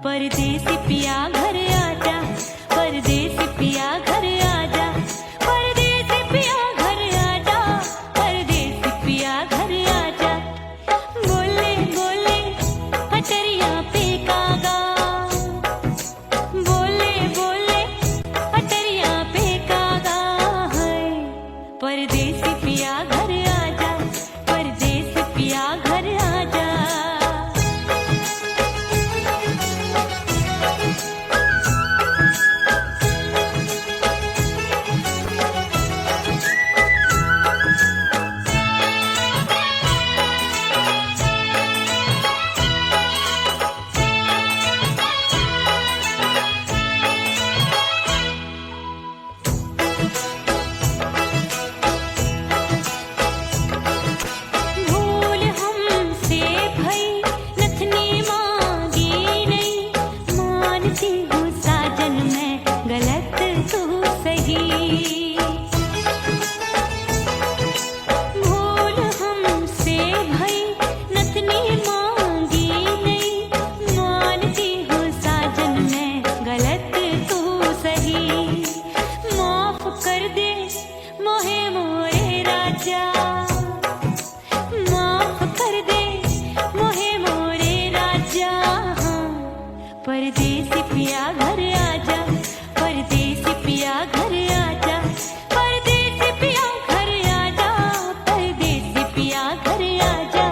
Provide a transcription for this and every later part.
परदेसी पिया घर आजा, परदेसी पिया घर आजा, परदेसी पिया घर आजा, परदेसी पिया घर आजा। बोले बोले अटरिया पे कागा, बोले बोले अटरिया पे कागा है। परदेसी पिया घर आजा, परदेसी पिया घर आजा। भूल हमसे भई नथनी मांगी नहीं, मानती हूँ साजन मैं गलत तू सही। भूल हमसे भई नथनी मांगी नहीं, मानती हूँ साजन मैं गलत तू सही। माफ कर दे मोहे मोरे राजा, माफ कर दे मोहे मोरे राजा। परदेसी पिया घर आजा, परदेसी पिया घर आजा, परदेसी पिया घर आजा, परदेसी पिया घर आजा।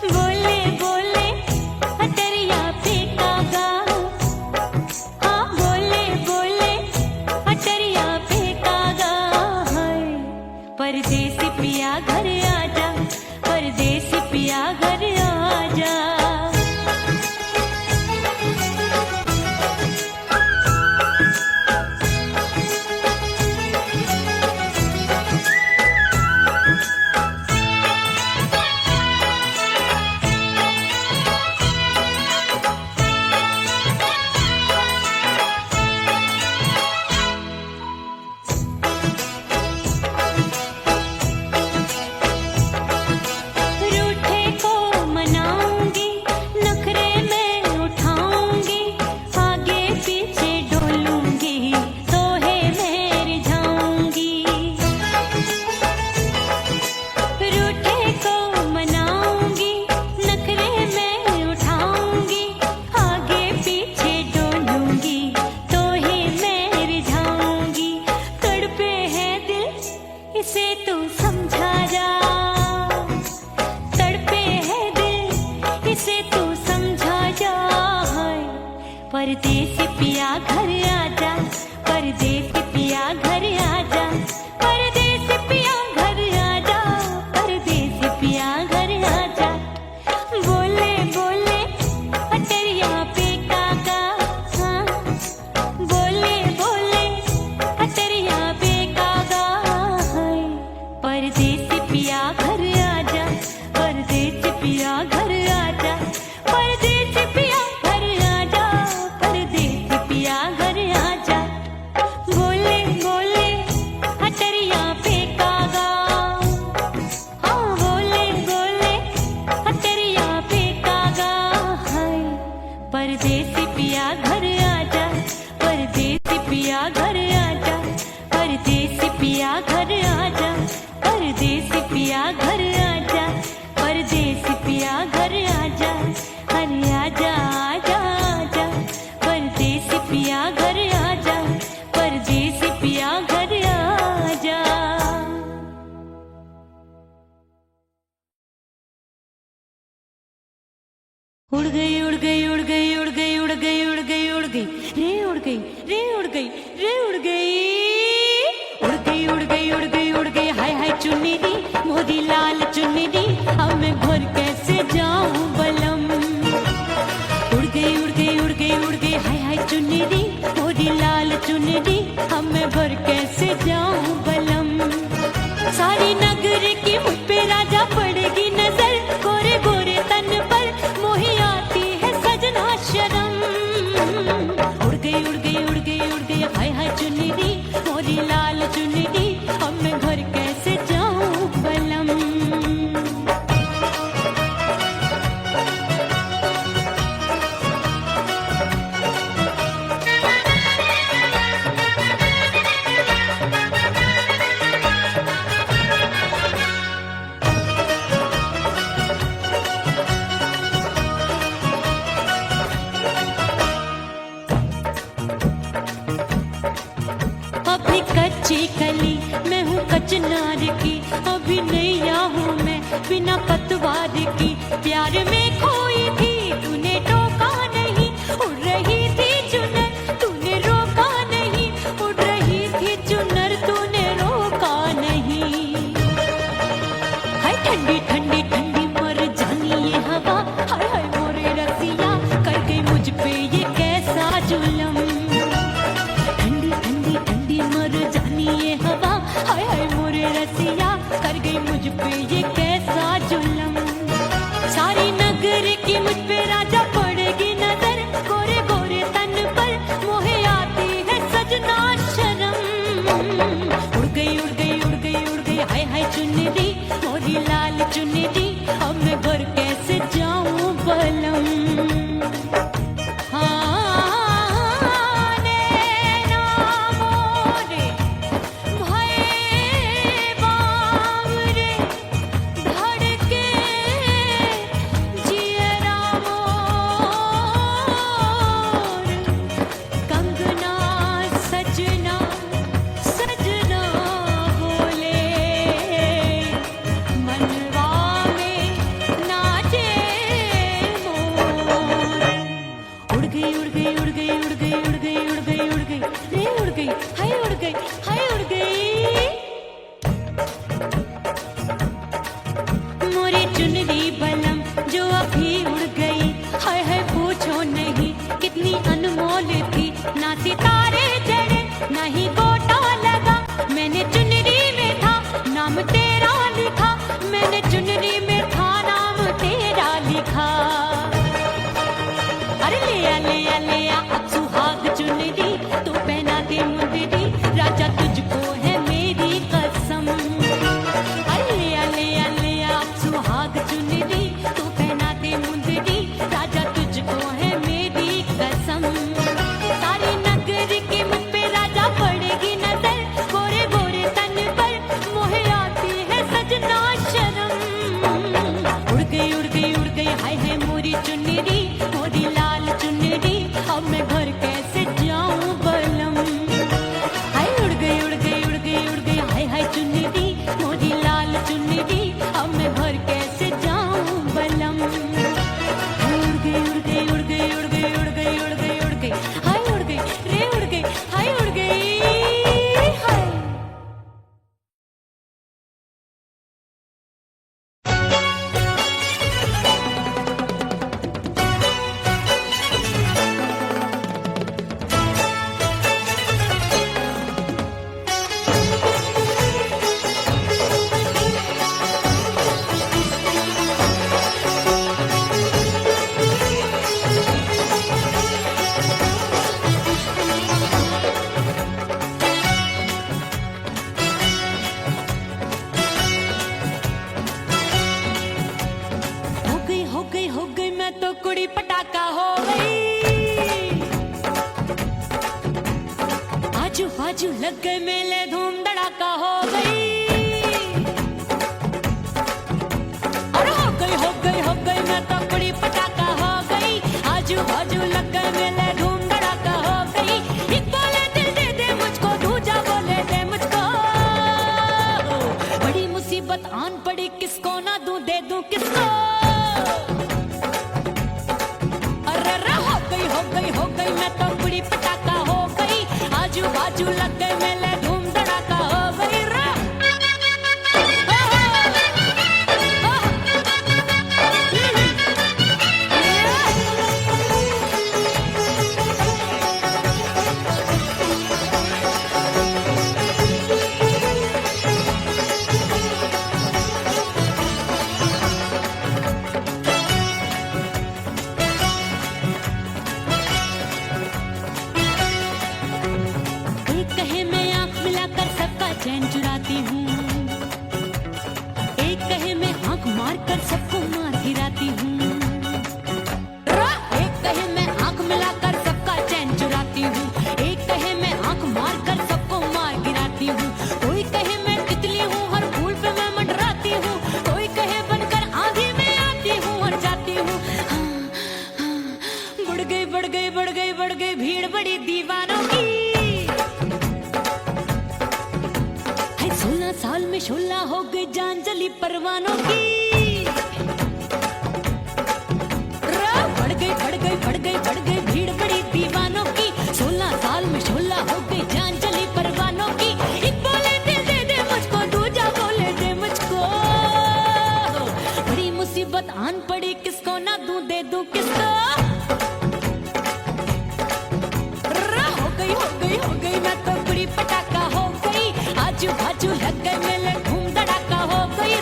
बोले बोले अटरिया पे कागा, हाँ बोले बोले अटरिया पे कागा है। परदेसी पिया घर आजा, परदेसी पिया घर आजा। रूठे को मनाऊंगी, नखरे में उठाऊंगी, आगे पीछे डोलूंगी, तोहे में रिझाऊंगी। रूठे को मनाऊंगी, नखरे में उठाऊंगी, आगे पीछे डोलूंगी, तोहे में रिझाऊंगी। तड़पे है दिल इसे तू समझा जा, तड़पे है दिल इसे तू समझा जा। परदेसी पिया घर आजा, परदेसी पिया घर आजा, परदेसी पिया घर आजा, परदेसी पिया घर आजा। बोले बोले अटरिया पे कागा, हाँ बोले बोले अटरिया पे कागा है। परदेसी पिया घर आजा, परदेसी पिया घर आजा, परदेसी पिया घर आजा, परदेसी पिया घर आजा। बोले बोले अटरिया पे कागा, हाँ बोले बोले अटरिया पे कागा है। परदेसी पिया घर आजा, परदेसी पिया घर आजा, परदेसी पिया घर आजा, परदेसी पिया घर आजा, परदेसी पिया घर आजा। अरे आजा आजा आजा, परदेसी पिया घर आजा, परदेसी पिया घर आजा। उड़ गई उड़ गई उड़ गई उड़ गई उड़ गई उड़ गई उड़ गई रे उड़ गई रे उड़ गई रे उड़ गई उड़ गई उड़ गई उड़ गई उड़ गई। हाय हाय चुन्नी मोदी लाल चुन्नी, अब मैं घर कैसे जाऊं बलम। उड़ गई उड़ गई उड़ गई उड़ गई हाय हाय चुन्नी मोदी लाल चुन्नी, अब मैं घर कैसे जाऊं बलम। सारी नगर की मुझ पे राजा पड़ेगी नजर, गोरे गोरे तन पर मोही आती है सजना शर्म। उड़ गई उड़ गई उड़ गई उड़ गई हाय हाय चुन्नी मोरी लाल चुन्नी, अब मैं घर कैसे जाऊं बलम। कच्ची कली मैं हूँ कचनार की, अभी नैया हूँ मैं बिना पतवार की। प्यार में खोई थी तूने टोका नहीं, उड़ रही थी चुनर तूने रोका नहीं, उड़ रही थी चुनर तूने रोका नहीं। हाय ठंडी ठंडी ठंडी मर जानी ये हवा, हाय हाय मोरे रसिया कर गई मुझ पे ये कैसा जुल्म। ठंडी ठंडी ठंडी मर जानी ये हवा, हाय हाय मोरे रसिया कर गई मुझ पे ये कैसा जुल्म। सारी नगर की मुझ पे राजा पड़ेगी नजर, गोरे गोरे तन पर मोहे आती है सजना शर्म। उड़ गई उड़ गई उड़ गई उड़ गई हाय हाय चुनरी मोरी लाल चुनरी, अब मैं घर कैसे जाऊं बलम। बाजू लग गए मेले धूम धड़ाका हो गई। और हो गई मैं तो कुड़ी पटाखा हो गई। आजू बाजू लग गए मेले धूम धड़ाका हो गई। एक बोले दिल दे दे मुझको, दूजा बोले दे मुझको। बड़ी मुसीबत आन पड़ी, किसको ना दूं दे दूं किसको। हो गई मैं तो कुड़ी पटाखा हो गई। आजू बाजू लग गए मेले धूम धड़ाका हो गई। चैन चुराती हूँ, एक कहे मैं आंख मार कर सबको मार गिराती हूँ। एक कहे मैं आंख मिलाकर सबका चैन चुराती हूँ, एक कहे मैं आंख मार कर सबको मार गिराती हूँ। कोई कहे मैं तितली हूँ, हर फूल पे मैं मंडराती हूँ। कोई कहे बनकर आंधी में आती हूँ और जाती हूँ। बढ़ गई भीड़ बड़ी दीवानों की। साल में शोला हो गई जान जली परवानों की। बढ़ गई बढ़ गई बढ़ गई बढ़ गई भीड़ बड़ी दीवानों की। 16 साल में शोला हो गई जान जली परवानों की। एक बोले दिल दे दे मुझको, दूजा बोले दे मुझको। बड़ी मुसीबत आन पड़ी, किसको ना दूं दे दूं किसको। हो गई मैं तो बुरी पटाखा हो गई। आजू बाजू लग गए मेले, धूम धड़ाका हो गई।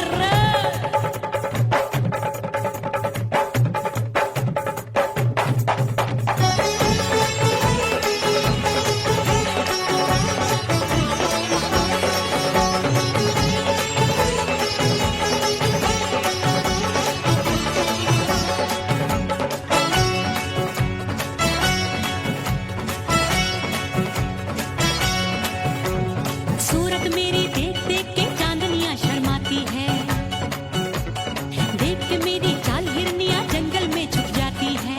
सूरत मेरी देख देख के चांदनियां शर्माती है। देख के मेरी चाल हिरनियां जंगल में छुप जाती है।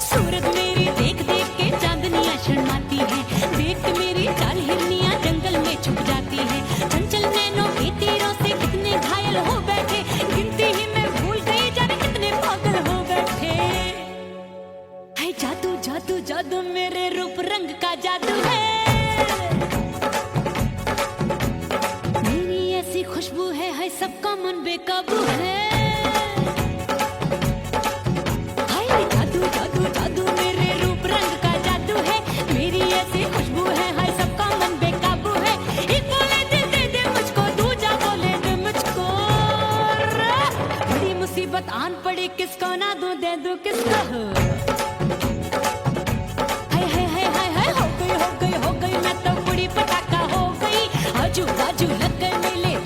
सूरत मेरी देख देख के चांदनियां शर्माती है। देख के मेरी चाल हिरनियां जंगल में छुप जाती है। चंचल नैनों के तीरों से कितने घायल हो बैठे, गिनती ही मैं भूल गई जाने कितने पागल हो बैठे। है जादू जादू जादू मेरे रूप रंग का जादू है। खुशबू है सबका मन बेकाबू है। हाय जादू जादू जादू मेरे रूप रंग का जादू है। मेरी ऐसी खुशबू है, हाय सबका मन बेकाबू है। एक बोले दिल दे दे मुझको, दूजा बोले दे मुझको। बड़ी मुसीबत आन पड़ी, किसको ना दूं दे दूं किसको। हाय हाय हाय हाय हाय हो गई हो गई हो गई मैं तो बुरी पटाखा हो गई। आजू बाजू लग गए मेले,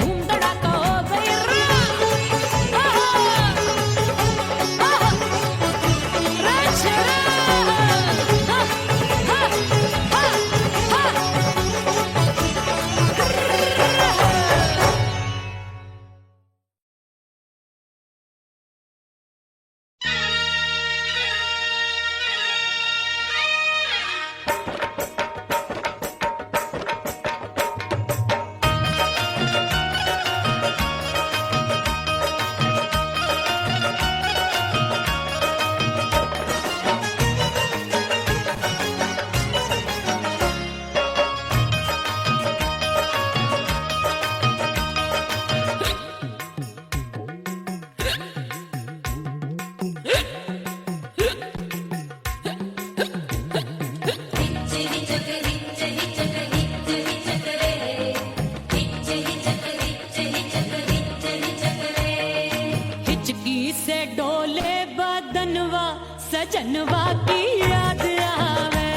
सजनवा की याद आवे।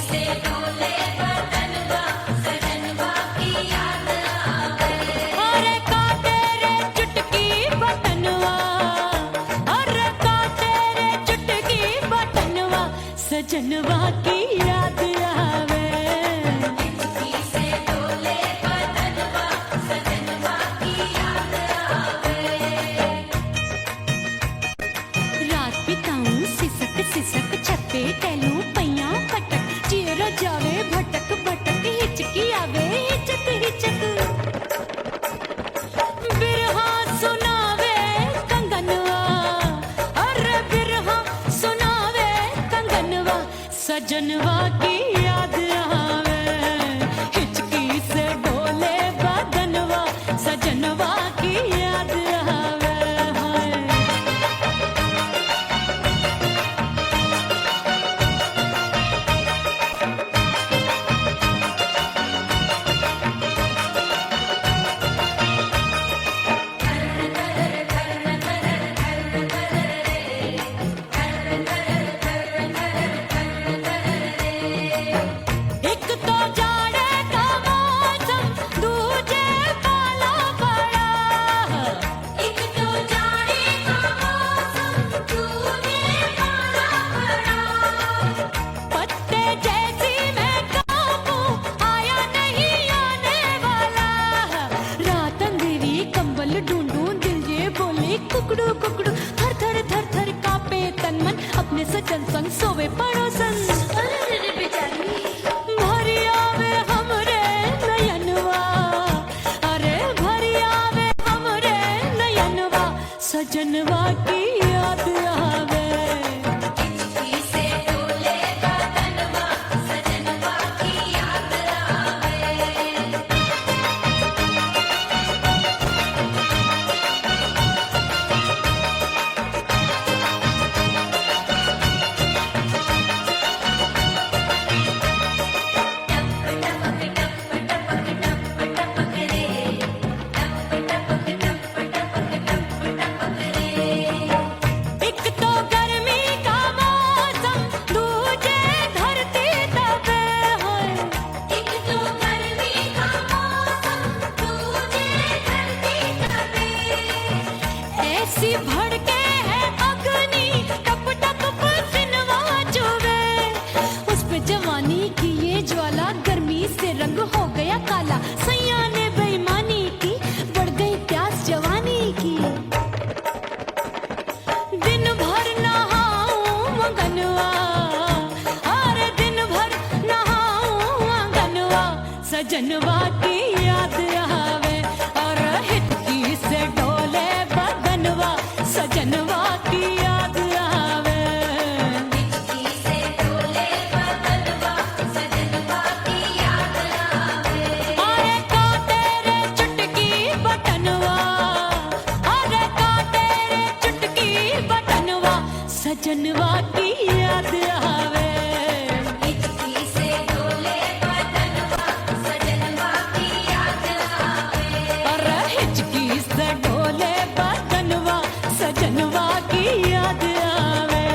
से डोले बदनवा, सजनवा की याद आवे। अरे का तेरे चुटकी बटनवा, अरे का तेरे चुटकी बटनवा, सजनवा की याद आवे। से डोले बदनवा, सजनवा की याद आवे। रात बिताऊं सिसक सिसक, छत्ते टहलूं पैया पटक, चेर जावे भटक भटक, हिचकी आवे हिचक हिचक। बिरहा सुनावे कंगनवा, अरे बिरहा सुनावे कंगनवा, सजनवा की याद आवे। हिचकी से डोले बदनवा, सजनवा की याद आवे। कुकड़ू कुकड़ू थर थर थर थर कापे तन मन, अपने सजन संग सोवे पड़ोसन। भरी आवे हमरे सजनवा की याद आवे और हिचकी से डोले बदनवा सजनवा की याद आवे हिचकी से डोले बदनवा सजनवा की याद आवे अरे का तेरे चुटकी बटनवा अरे का तेरे चुटकी बटनवा सजनवा की याद आवे हिचकी से डोले बदनवा सजनवा की याद आवे अरे हिचकी से डोले बदनवा सजनवा की याद आवे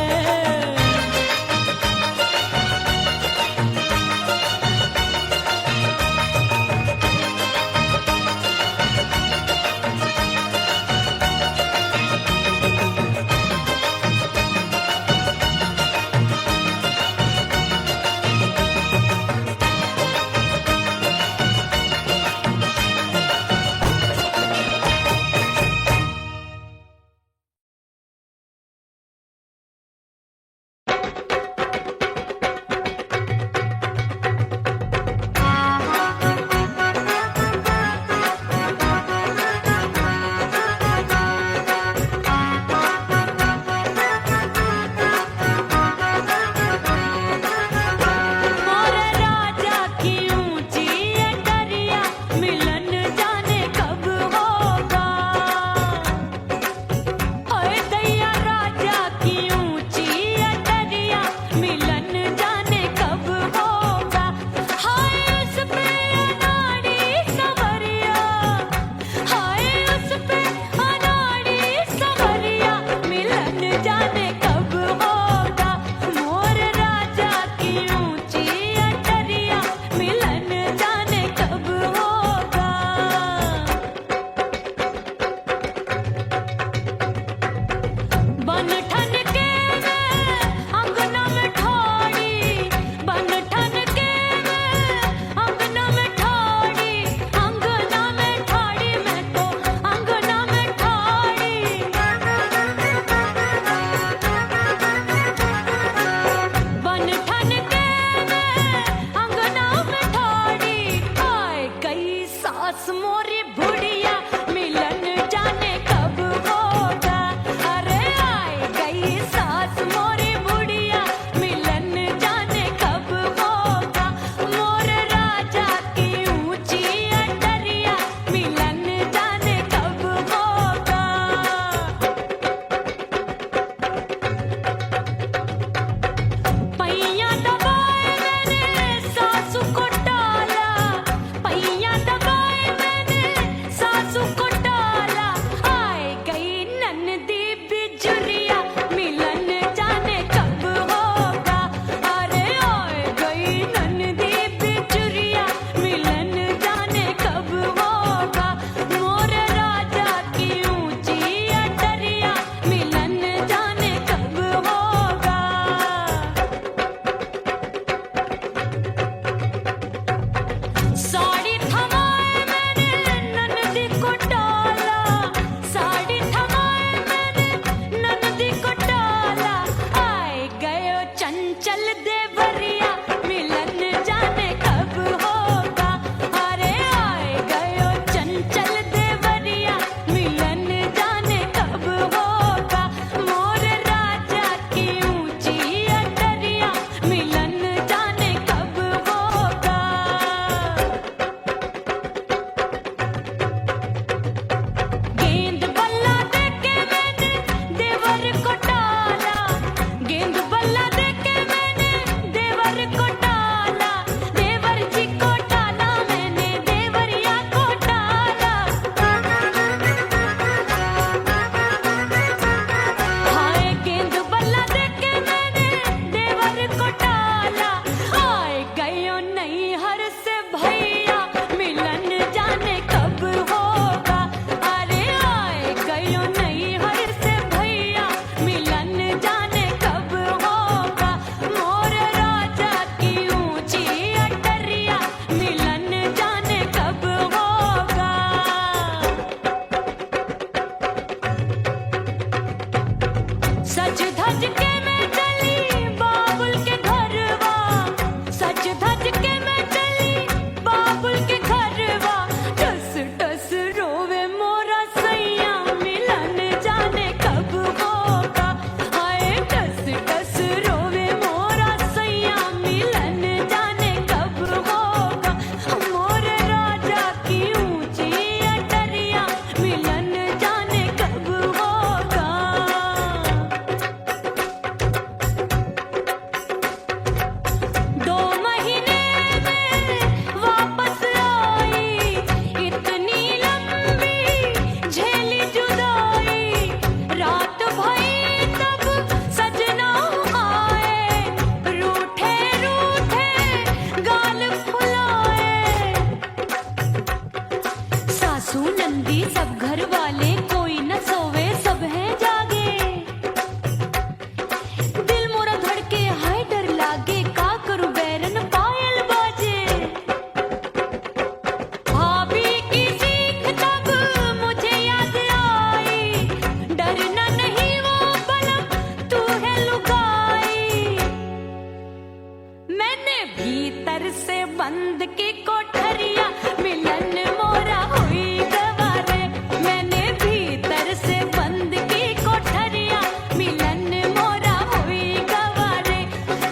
भीतर से बंद की कोठरिया मिलन मोरा हुई गवारे मैंने भीतर से बंद की कोठरिया मिलन मोरा हुई गवारे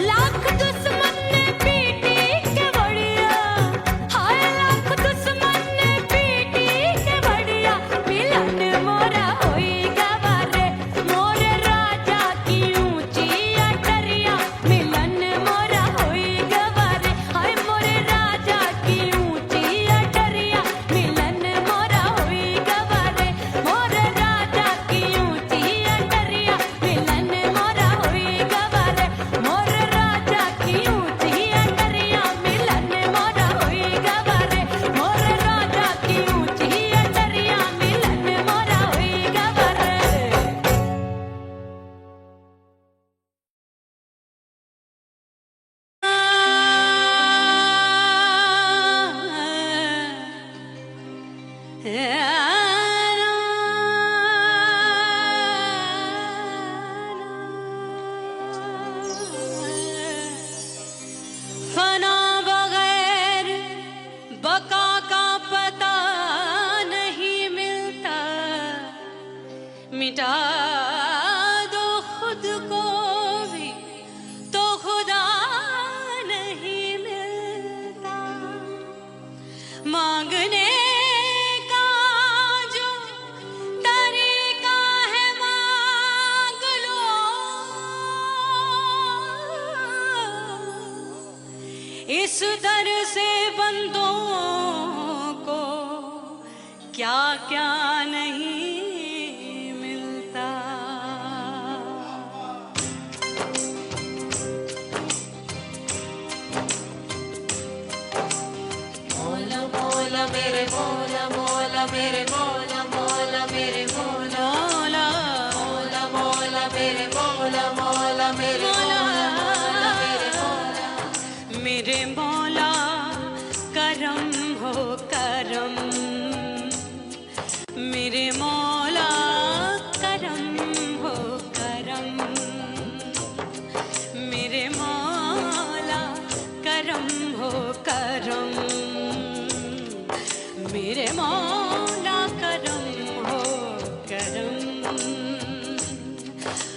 लाख दुश्मन ने पीटी के बढ़िया हाय लाख दुश्मन ने पीटी के बढ़िया मिलन मोरा हुई गवारे मोरे राजा की ऊंची अटरिया मिलन मोरा हुई गवारे हाय मोरे राजा की ऊंची अटरिया मिलन मोरा हुई गवारे मोरे राजा की ऊंची अटरिया मिलन मोरा हुई गवारे मोरे राजा की ऊंची अटरिया मिलन मोरा हुई गवारे मोरे राजा की ऊंची अटरिया मिलन मोरा हुई गवारे फना बगैर बका का पता नहीं मिलता मिटा दो खुद को भी तो खुदा नहीं मिलता मांगने का जो तरीका है मांग लो इस दर से बंदों को क्या क्या नहीं मिलता मोला मोला मेरे मोला मोला मेरे मोला मोला मेरे मोला मोला मोला मोला मेरे मोला मोला मेरे मोला मोला मेरे मोला मेरे मौला करम हो करम मेरे मौला करम हो करम मेरे मौला करम हो करम मेरे मौला करम हो करम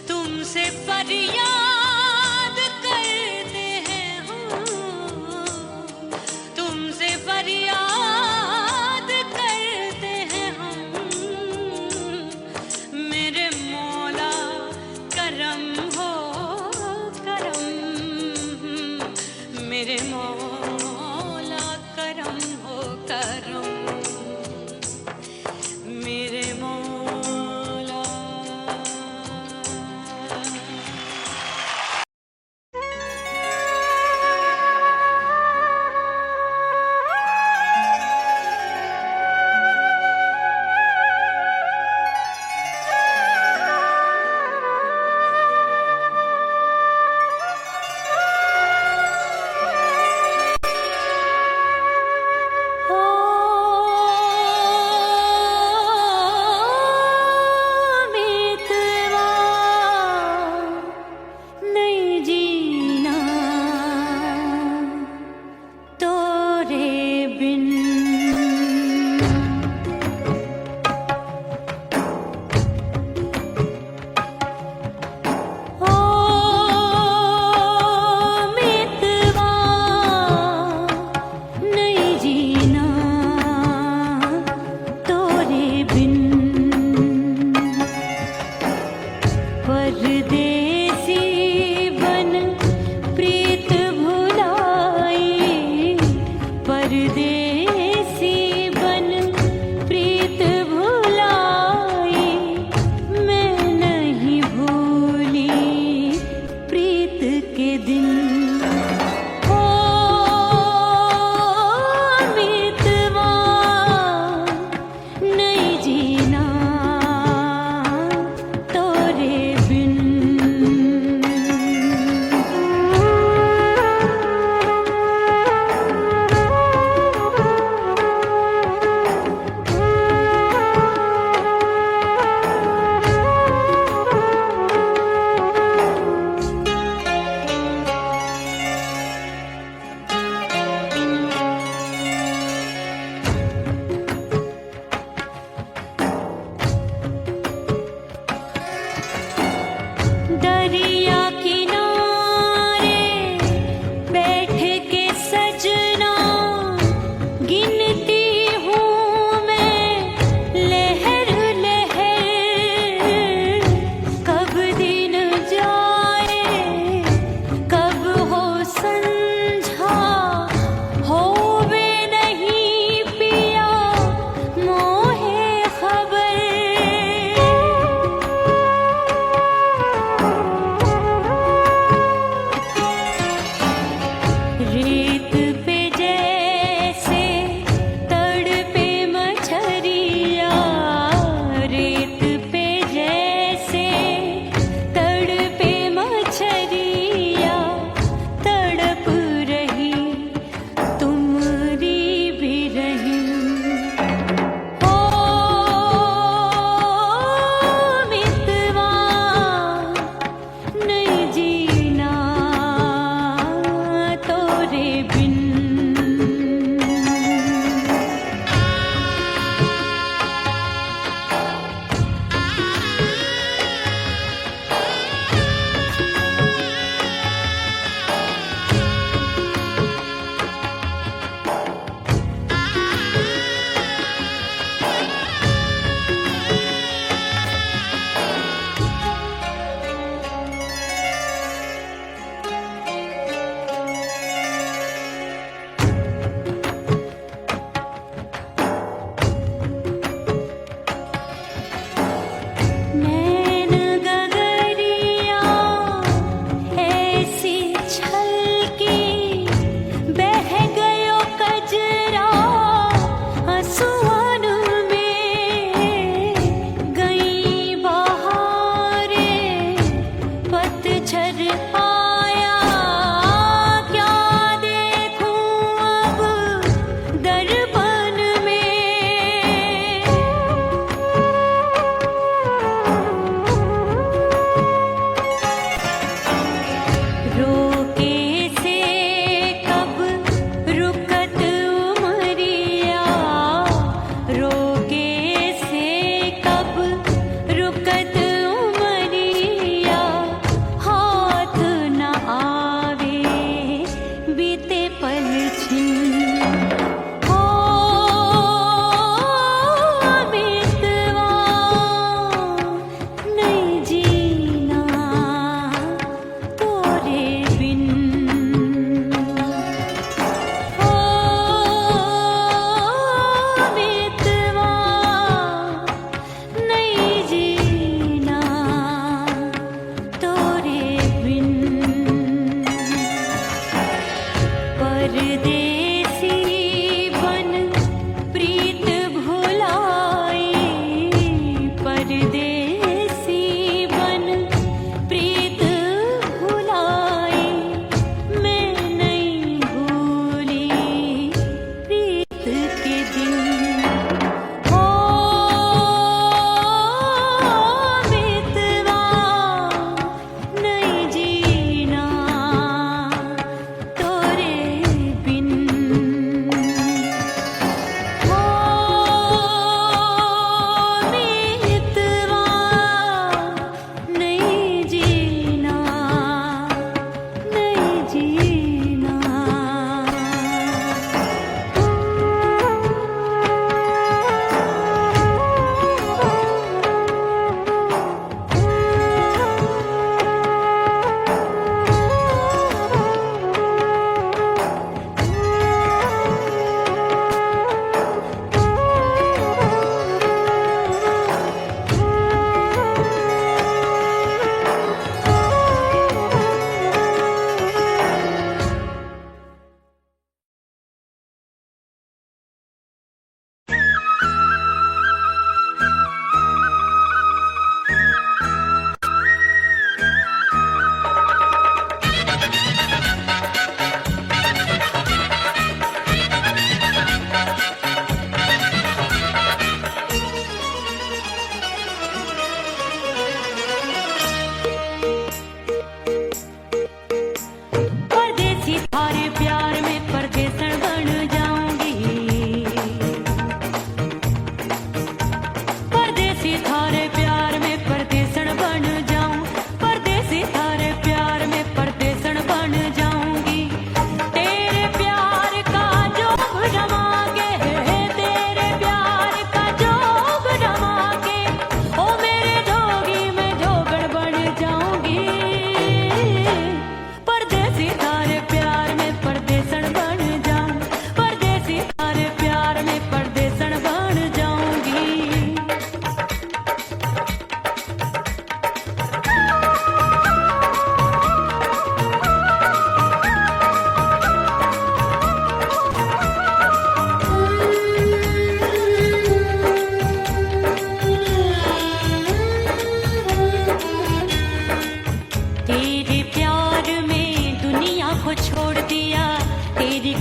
तुमसे फरियाद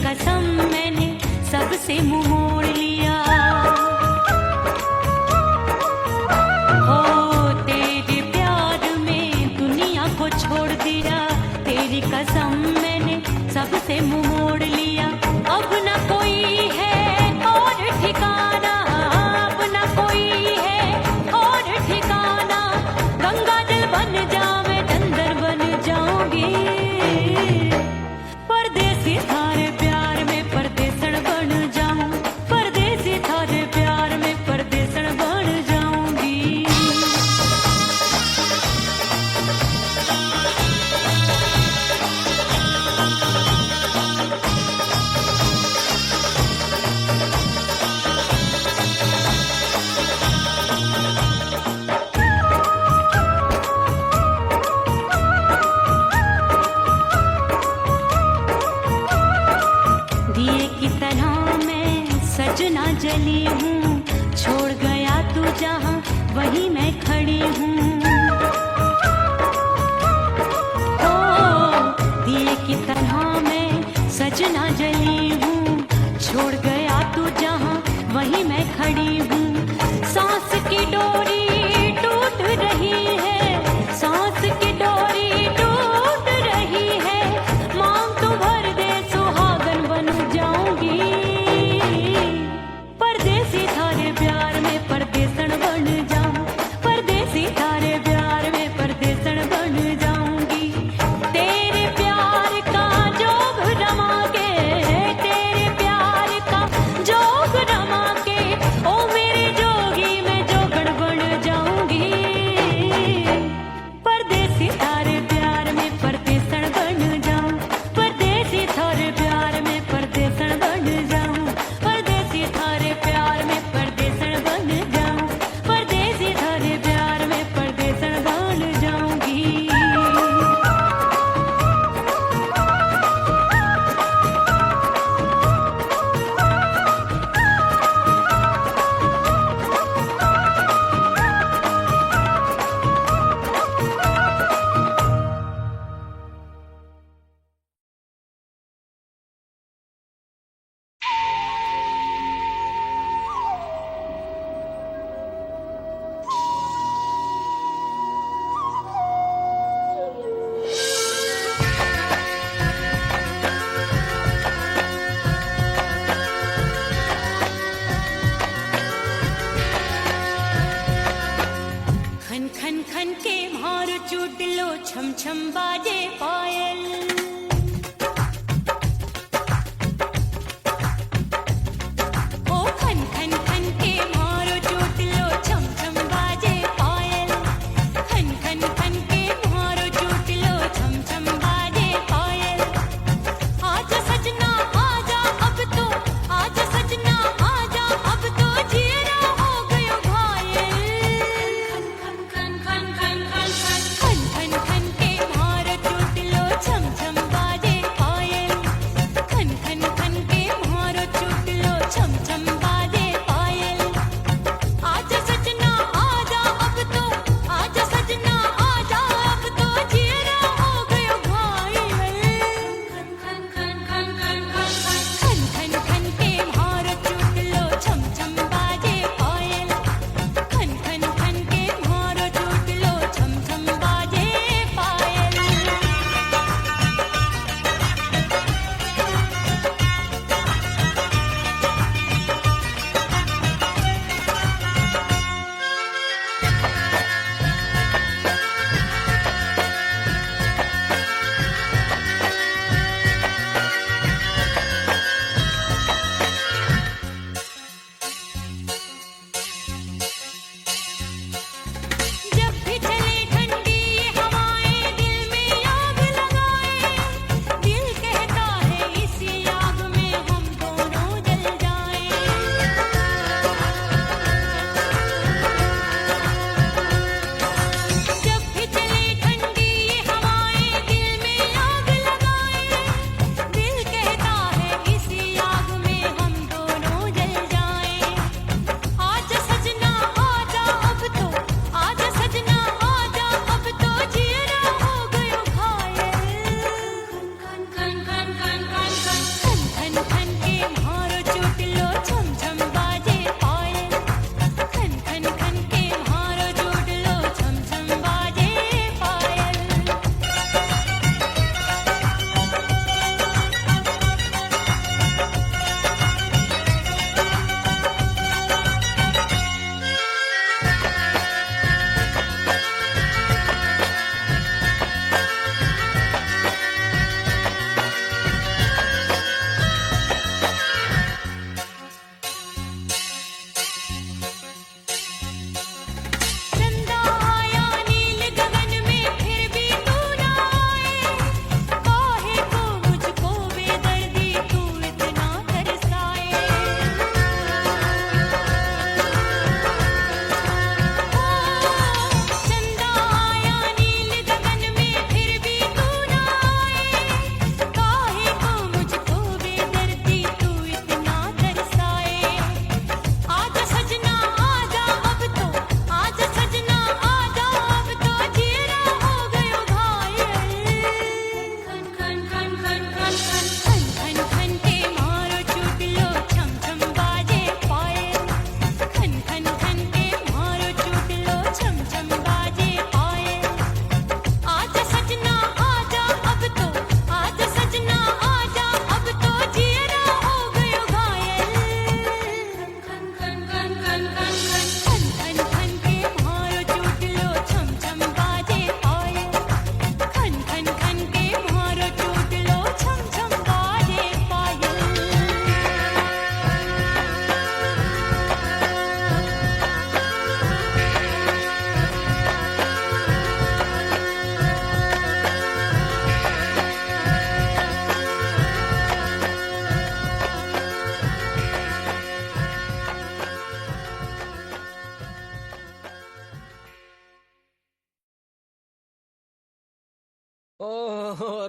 कसम मैंने सबसे मुंह मोड़ लिया। हो तेरे प्यार में दुनिया को छोड़ दिया, तेरी कसम मैंने सबसे मुंह मोड़ लिया। अब न कोई है और ठिकाना, अब न कोई है और ठिकाना। गंगा जल बन जावे चंदन बन जाऊंगी, परदेसी थारे प्यार में परदेसण बन जाऊं, परदेसी थारे प्यार में परदेसण बन जाऊंगी।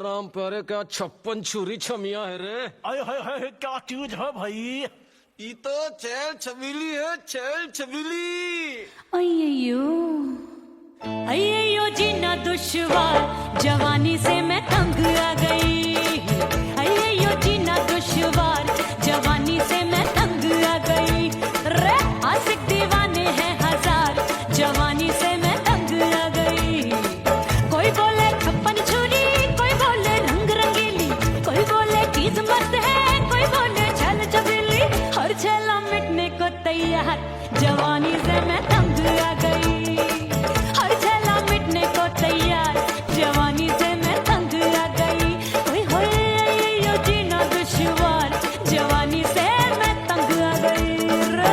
राम प्यारे क्या 56 छुरी छमिया है रे। आय हाय हाय क्या चीज है भाई। ये तो चैल छबीली है, चैल छबीली। अय्यो अय्यो जीना दुश्वार, जवानी से मैं तंग आ गई। अय्यो जीना दुश्वार, जवानी से मैं तंग आ गई। रे आशिक दीवाने हैं हजार, जवानी से मैं तंग आ गई। कोई बोले 56 छुरी, कोई बोले रंग रंगीली, कोई बोले चीज मस्त है, कोई बोले छल छबीली। हर छेला मिटने को तैयार, जवानी से मैं तंग आ गई। हर छेला मिटने को तैयार, जवानी से मैं तंग आ गई। ओए होए यो जीना दुश्वार, जवानी से मैं तंग आ गई रे।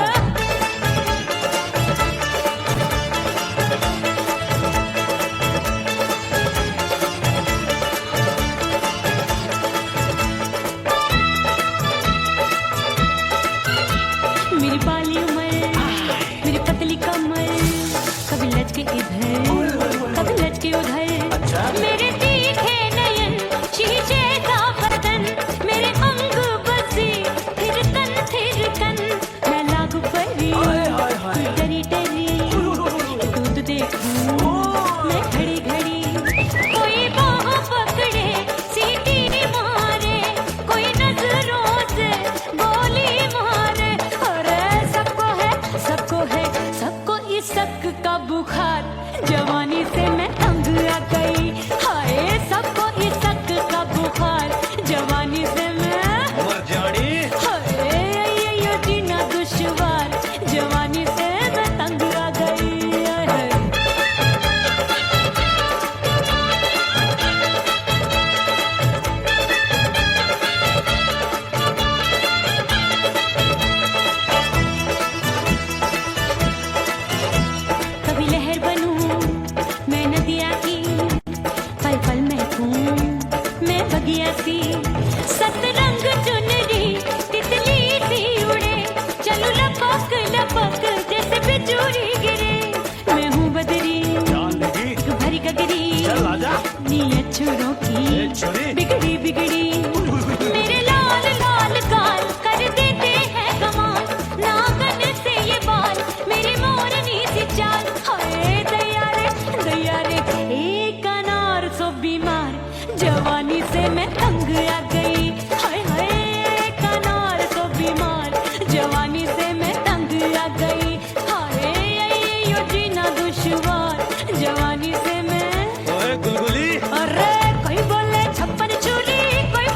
मेरी बाली उम्र, मेरी पतली कमर, कभी लचके इधर, कभी लचके उधर। मेरे तीखे नयन, शीशे का बदन, मेरे अंग बसी, थिरकन। मैं लागू परी, डरी डरी, दूध देखूं मैं घड़ी घड़ी। कोई बाह पकड़े, सीटी मारे, कोई नजरों से गोली मारे। अरे सबको इसक का बुखार, जवानी से मैं तंग आ गई। हाय सबको इसक का बुखार, जवानी से मैं मर जानी। हाय ये जीना दुश्वार, जवानी से मैं तंग आ गई। हाय। कभी लहर बनूं मैं नदिया की, पल पल महकूं मैं बगिया सी। सतरंग चुनरी तितली सी उड़े, चलूं लपक लपक जैसे बिजुरी गिरे। मैं हूँ बदरी जान लगी भरी गगरी, चल आजा। नीयत छुरों की छुरी। बिगड़ी बिगड़ी। मेरे लाल लाल गाल कर देते हैं कमाल, नागन से ये बाल मेरी मोरनी सी चाल। हाय दैया रे एक अनार सो बीमार, जवानी से मैं तंग आ गई। हाय हाय एक अनार सो बीमार, जवानी से मैं तंग आ गई। हाय यो जीना दुश्वार, जवानी से मैं। ओए गुलगुली, अरे कोई बोले 56 छुरी, कोई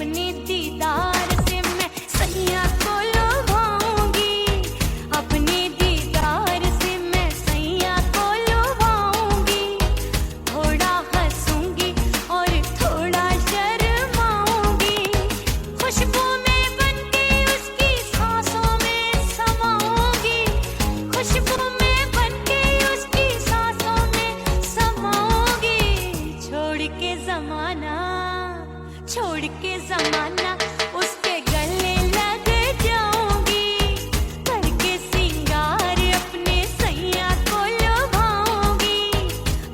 अपने दीदार से मैं सैया को लुभाऊंगी, अपने दीदार से मैं सैया को लुभाऊंगी। थोड़ा हंसूंगी और थोड़ा शर्माऊंगी, खुशबू में बनके उसकी सांसों में समाऊंगी, खुशबू में बनके उसकी सांसों में समाऊंगी। छोड़ के ज़माना उसके गले लग जाऊंगी, करके सिंगार अपने सैया को लुभाऊंगी।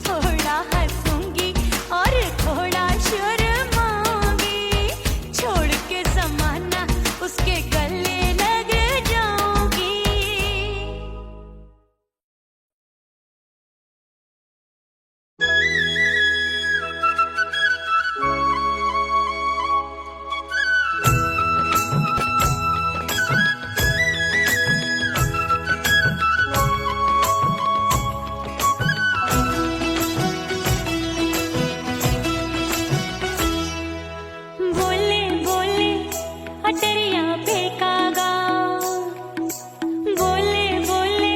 थोड़ा हंसूंगी और थोड़ा शर्माऊंगी, छोड़ के ज़माना उसके गले लग जाऊंगी। बोले बोले अटरिया पे कागा, बोले बोले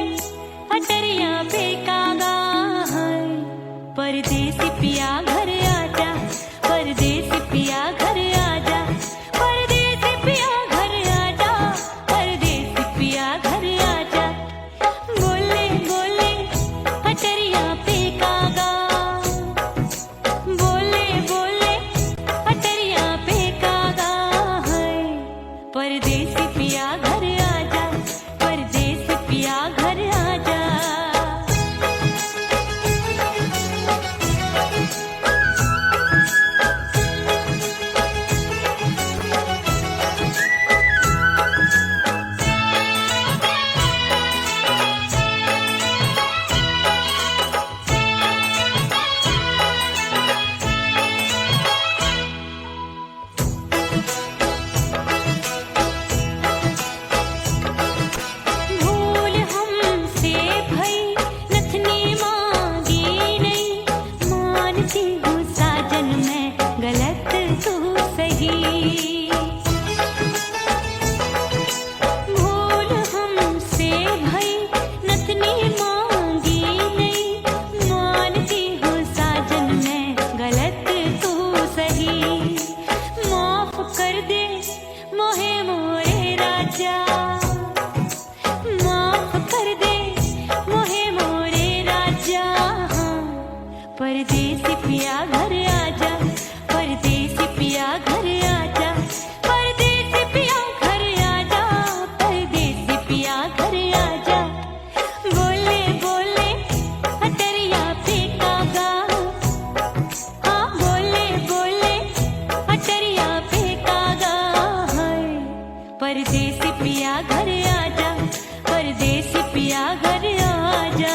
अटरिया पे कागा, हाय परदेसी पिया घर आजा, परदेसी पिया घर आजा, परदेसी पिया घर आजा, परदेसी पिया घर आजा। बोले बोले अटरिया पे कागा, बोले बोले अटरिया पे कागा, है परदेसी पिया घर आजा, परदेसी पिया घर आजा। भूल हमसे भई नथनी मांगी नहीं, मानती हूँ साजन मैं गलत तू सही। भूल हमसे भई नथनी मांगी नहीं, मानती हूँ साजन मैं गलत तू सही। माफ कर दे मोहे मोरे राजा, माफ कर दे मोहे मोरे राजा, हाँ परदेसी पिया घर आजा, परदेसी पिया घर आजा, परदेसी पिया घर आजा, परदेसी पिया घर आजा। बोले बोले अटरिया पे कागा, हाँ बोले बोले अटरिया पे कागा, हाय परदेसी पिया घर आजा, परदेसी पिया घर आजा।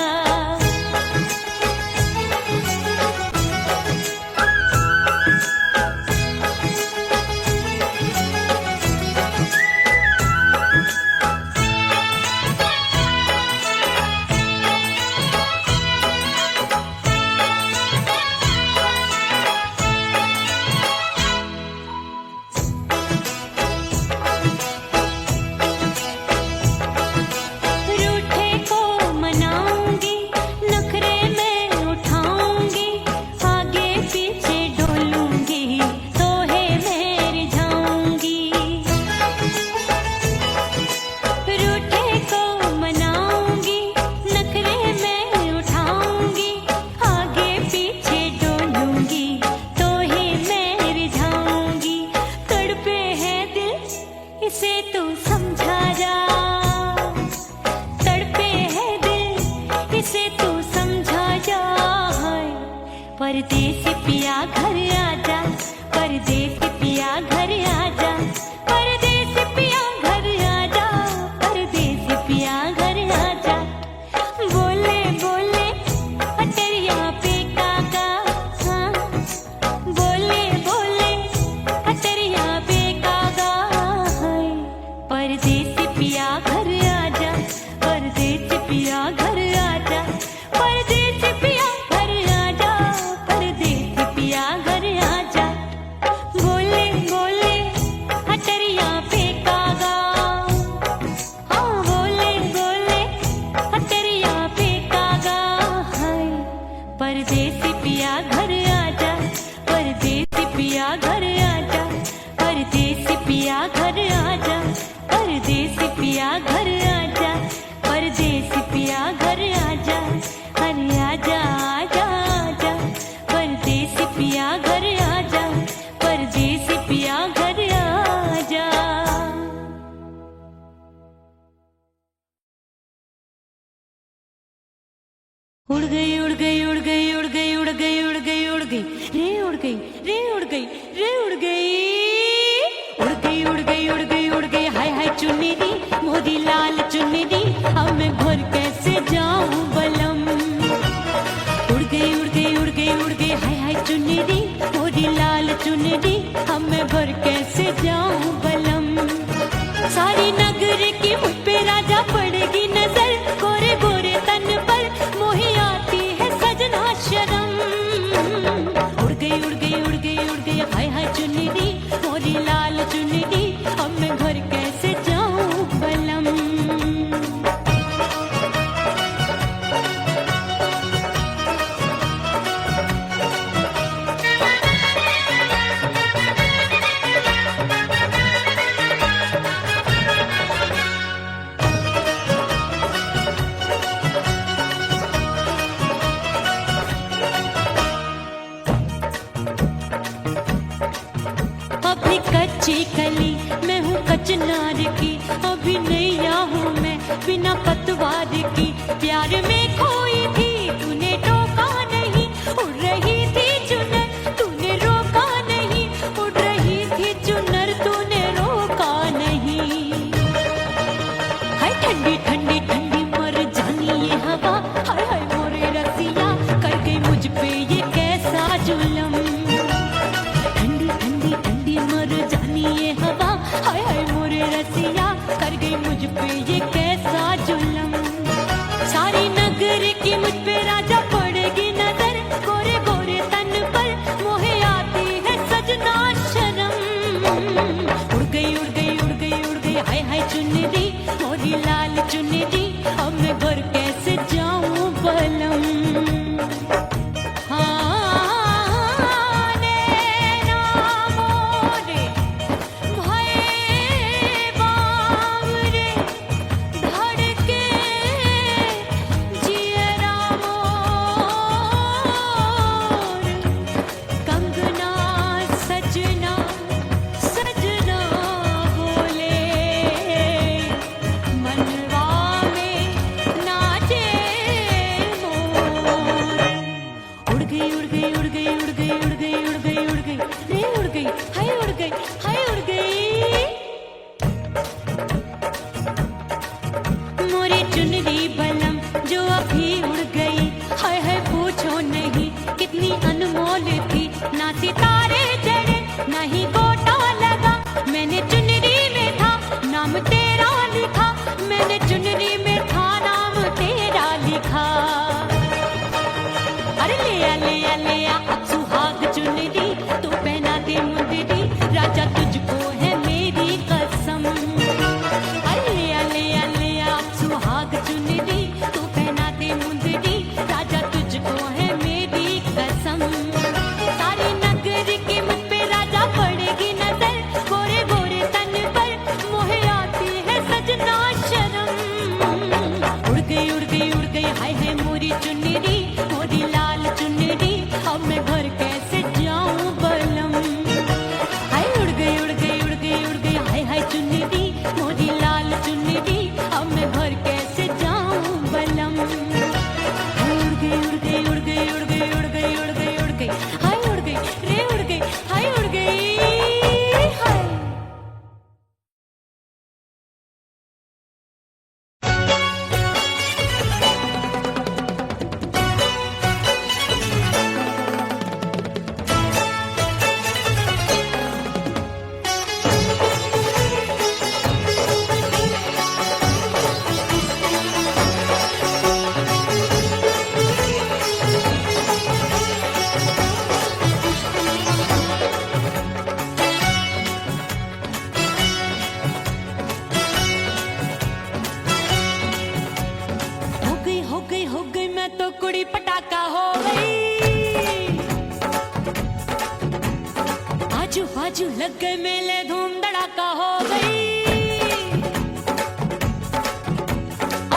रूठे को मनाऊंगी, नखरे में उठाऊंगी, आगे पीछे डोलूंगी, तोहे में रिझाऊंगी। रूठे को मनाऊंगी, नखरे में उठाऊंगी, आगे पीछे डोलूंगी, तोहे में रिझाऊंगी। तड़पे है दिल इसे तू समझा जा, तड़पे है दिल इसे तू समझा जा, हाय परदेसी पिया घर आजा, परदेसी पिया घर आजा, परदेसी पिया घर आजा, परदेसी पिया घर आजा। बोले बोले अटरिया पे कागा, हाँ बोले बोले अटरिया पे कागा, हाय परदेसी पिया घर आजा, परदेसी पिया घर आजा, परदेसी पिया घर आजा, परदेसी पिया घर आजा, परदेसी पिया घर आजा, परदेसी पिया घर आजा, परदेसी पिया घर आजा, अरे आजा आजा आजा, परदेसी पिया घर आजा, परदेसी पिया घर आजा। उड़ गई उड़ गई उड़ गई उड़ गई उड़ गई उड़ गई उड़ गई रे उड़ गई रे उड़ गई रे उड़ गई उड़ गई उड़ गई उड़ गई उड़ गई हाय हाय चुन्नी दी मोदी लाल चुन्नी दी, अब मैं घर कैसे जाऊं बलम। उड़ गई उड़ गई उड़ गई उड़ गई हाय हाय चुन्नी दी मोदी लाल चुन्नी दी, अब मैं घर कैसे जाऊं बलम। सारी नगर की मुझ पे राजा पड़ेगी नजर, गोरे गोरे तन पर मोही आती है सजना शर्म। उड़ गई उड़ गई उड़ गई उड़ गई हाय हाय चुन्नी दी मोरी लाल चुन्नी दी, अब मैं घर कैसे जाऊं बलम। कच्ची कली मैं हूँ कचनार की, अभी नैया हूँ मैं बिना पतवार की। प्यार में खोई थी तूने टोका नहीं, उड़ रही थी चुनर तूने रोका नहीं, उड़ रही थी चुनर तूने रोका नहीं। हाय ठंडी ठंडी ठंडी मर जानी ये हवा, हाय हाय मोरे रसिया कर गई मुझ पे ये कैसा जुलम। ये हवा हाय हाय मोरे रसिया कर गई मुझ पे ये कैसा जुलम। सारी नगर की मुझ पे राजा पड़ेगी नजर, गोरे गोरे तन पर मोहे आती है सजना शर्म। उड़ गई उड़ गई उड़ गई उड़ गई हाय हाय चुन्नी दी मोरी लाल चुन्नी दी, अब मैं घर कैसे जाऊं बलम। सितारे चढ़े नहीं गोटा लगा, मैंने चुनरी में था नाम तेरा लिखा, मैंने चुनरी में था नाम तेरा लिखा। अरे ले आ अब सुहाग चुनरी तू पहना दे मुंदरी, राजा तुझको है मेरी कसम। अरे ले आ अब सुहाग चुनरी तू पहना दे मुंदरी, राजा तुझको है मेरी कसम। सारी नगर की मुझ पे राजा पड़ेगी नजर, गोरे गोरे तन पर मोहे आती है सजना शर्म। उड़ गई उड़ गई उड़ गई हाय हाय मोरी चुनरी मोरी लाल चुनरी, अब मैं घर कैसे जाऊं बलम। हाय उड़ गई आजू बाजू लग गए मेले, धूम धड़ाका हो गई।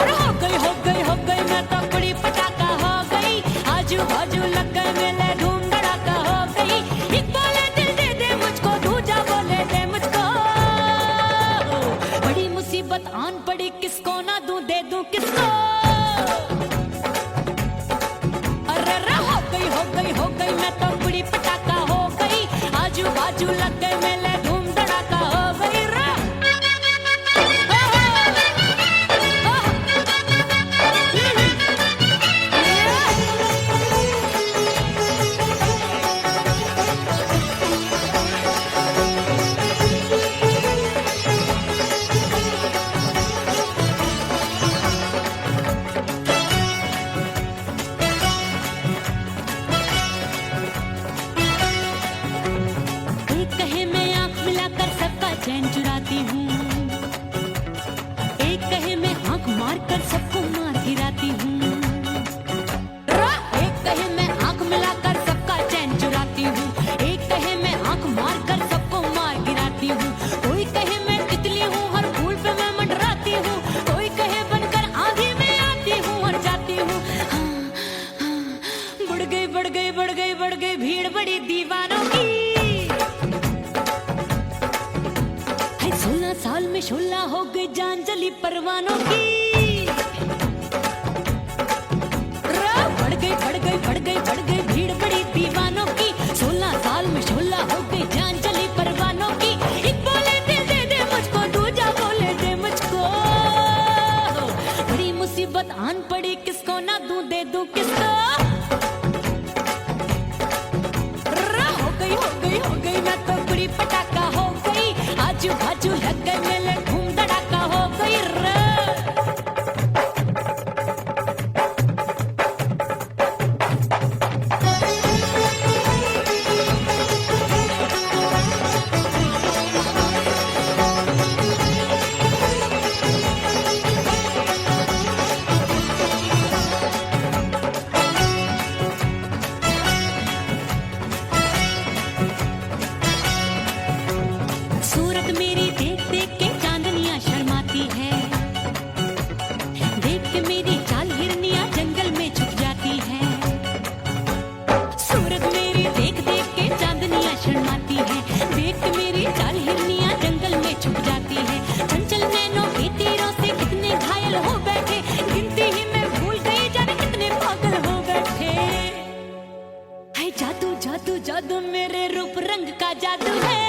अरे हो गई हो गई हो गई, मैं तो बड़ी पटाखा हो गई। आजू बाजू लग गए मेले, धूम धड़ाका हो गई। एक बोले दिल दे दे मुझको, दूजा बोले दे मुझको। बड़ी मुसीबत आन पड़ी, किसको ना दूं दे दूं किसको। अरे हो गई हो गई हो गई, मैं तो बड़ी पटाखा हो गई। आजू बाजू लग गए मेले, धूम धड़ाका हो गई रे। एक कहे मैं आंख मिलाकर सबका चैन चुराती हूँ, एक कहे मैं आंख मारकर सबको मार गिराती हूँ। एक कहे मैं आंख मिलाकर सबका चैन चुराती हूँ, एक कहे मैं आंख मारकर सबको मार गिराती हूँ। कोई कहे मैं तितली हूँ, हर फूल पे मैं मंडराती हूँ। कोई कहे बनकर आंधी में आती हूँ और जाती हूँ। बढ़ गई बढ़ गई बढ़ गई बढ़ गई भीड़ बड़ी दीवानों की। 16 साल में शोला हो गई, जान जली परवानों की। बढ़ गई बढ़ गई बढ़ गई बढ़ गई भीड़ बड़ी दीवानों की। 16 साल में शोला हो गई, जान जली परवानों की। एक बोले दिल दे दे मुझको, दूजा बोले दे मुझको। बड़ी मुसीबत आन पड़ी, किसको ना दूं दे दूं किसको। हो गई मैं तो बड़ी पटाखा हो गई। आजू बाजू लग गए मेले, धूम धड़ाका हो गई रे। सूरत मेरी देख देख के चांदनियां शर्माती है, देख के मेरी चाल हिरनियां जंगल में छुप जाती है। सूरत मेरी देख देख के चांदनियां शर्माती है, देख के मेरी चाल हिरनियां जंगल में छुप जाती है। चंचल नैनों के तीरों से कितने घायल हो बैठे, गिनती ही मैं भूल गई जाने कितने पागल हो बैठे। है जादू जादू जादू मेरे रूप रंग का जादू है।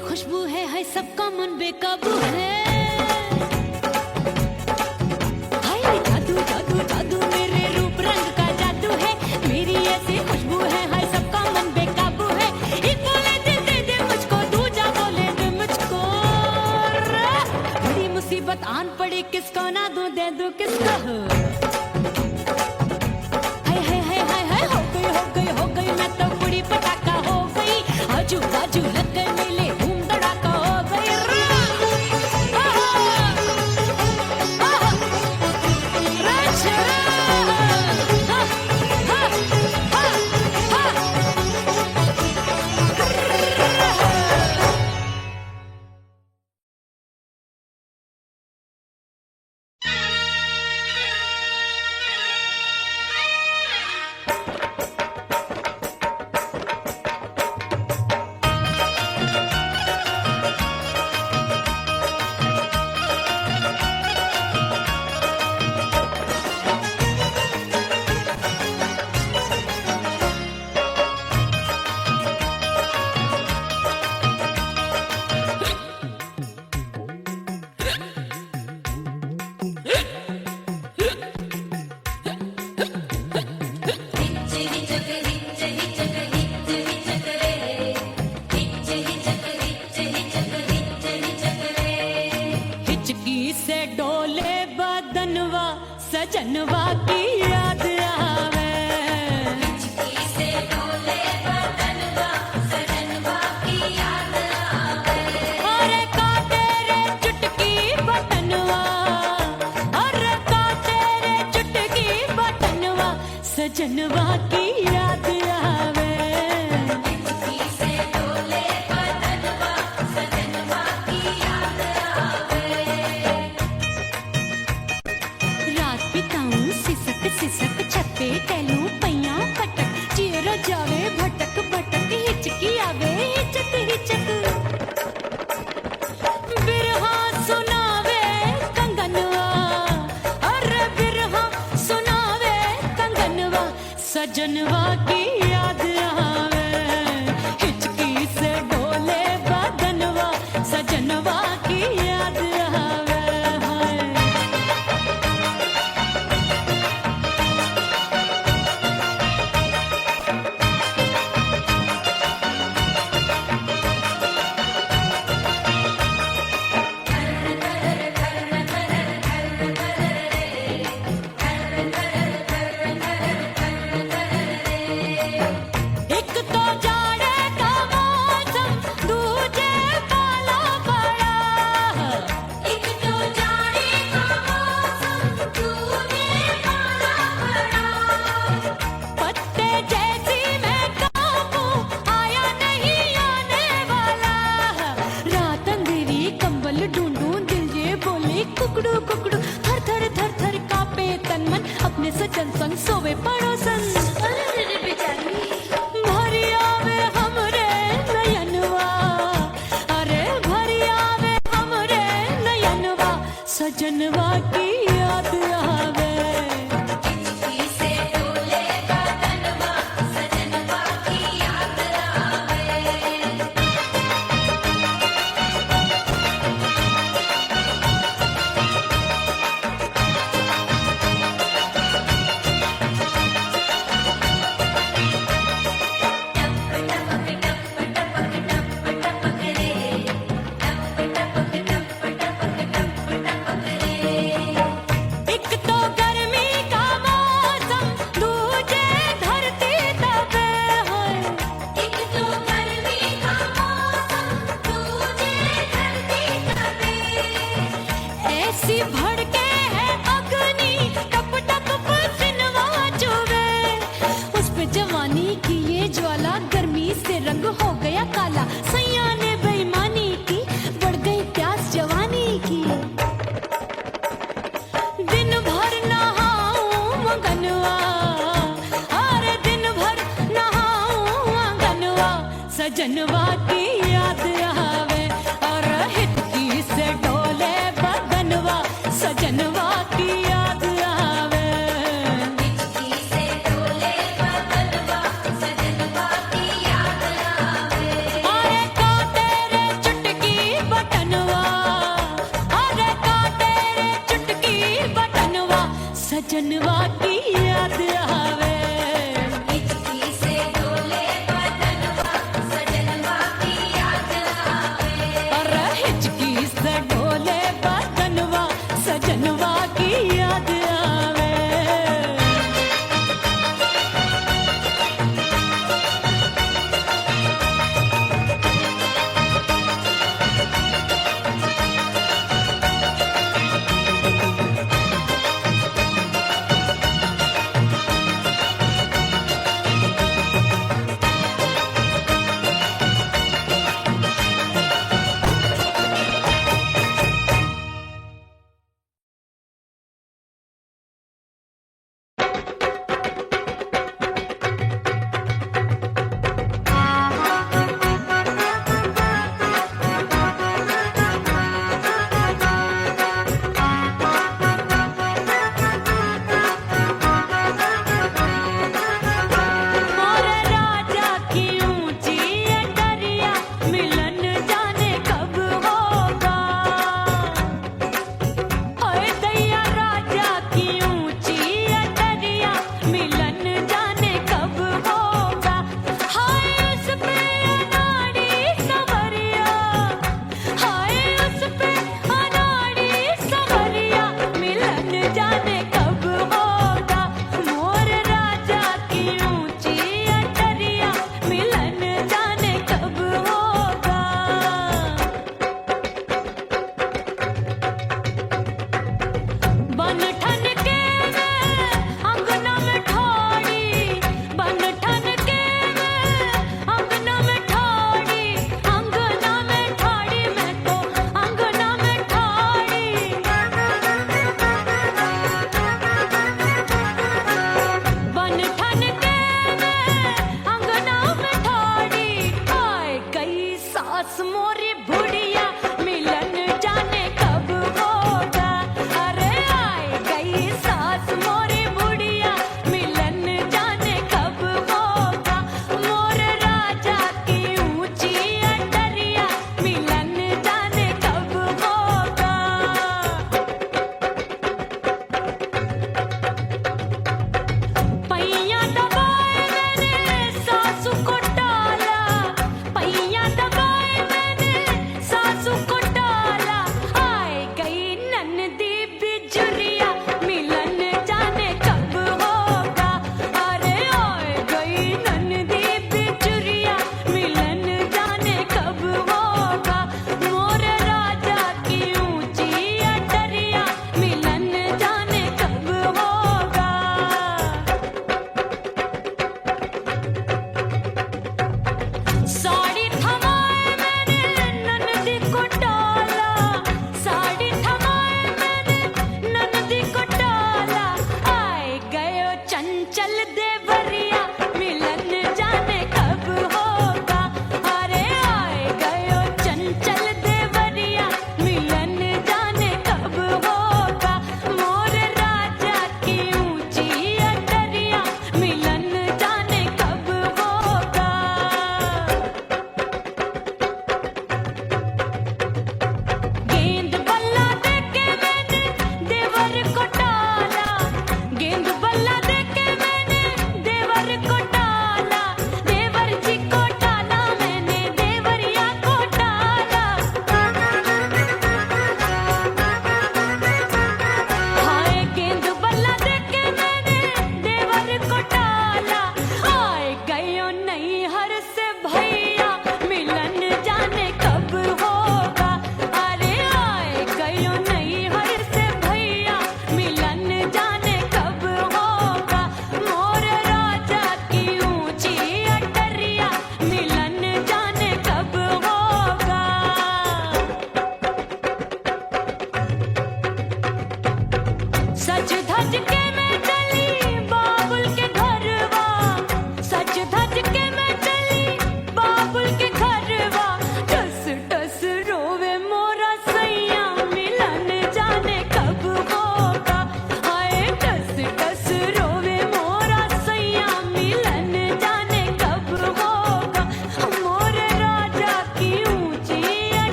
खुशबू है सबका मन बेकाबू है। हाय जादू जादू जादू मेरे रूप रंग का जादू है। मेरी ऐसी खुशबू है, हाय सबका मन बेकाबू है। एक बोले दिल दे दे मुझको, दूजा बोले दे मुझको। बड़ी मुसीबत आन पड़ी, किसको ना दूं दे दूं किसको। हाय हाय हाय हाय हाय, हो गई हो गई हो गई, मैं तो बड़ी पटाखा हो गई। आजू बाजू लग गए मेले, धूम धड़ाका हो गई रे। की याद आवे। हिचकी से डोले बदनवा सजनवा की याद आवे। रात बिताऊं सिसक सिसक छत पे टहलूं पैया पटक चेहरा जावे भटक भटक हिचकी आवे हिचक हिचक। बिरहा सुनावे कंगनवा अरे बिरहा सुनावे कंगनवा सजनवा की याद आवे। हिचकी से डोले बदनवा सजनवा की याद आवे। हाय एक तो जाड़े का मौसम दूजे पाला पड़ा। एक तो जाने का मौसम तूने पाला पड़ा। पत्ते जैसी मैं कांपूं आया नहीं आने वाला। रात अंधेरी कंबल ढूंढूं दिल ये बोले कुकड़ू कुकड़ू थर थर थर थर कांपे तन मन अपने सजन संग सोवे पड़ोसन। अरे रे बेचारी भरी आवे हमरे नयनवा अरे भरी आवे हमरे नयनवा सजनवा की याद आवे। हिचकी से डोले बदनवा सजनवा की याद आवे। एक तो गर्मी का मौसम दूजे धरती तपे है। एक तो गर्मी का मौसम तूने धरती तपे। ऐसी भड़के है अग्नि टप टप पसीनवा चुभे। उस पे जवानी की ये ज्वाला गर्मी से रंग हो गया काला। सैया ने बेईमानी की बढ़ गई प्यास जवानी की। दिन भर नहाऊं आंगनवा अरे दिन भर नहाऊं आंगनवा सजनवा की याद आवे। और हिचकी से डोले बदनवा सजनवा की याद आवे। हिचकी से डोले बदनवा सजनवा की याद आवे। अरे काटे रे चुटकी बटनवा अरे काटे रे चुटकी बटनवा सजनवा की याद आवे। हिचकी से डोले बदनवा सजनवा की याद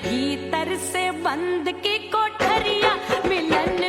भीतर से बंद की कोठरिया मिलन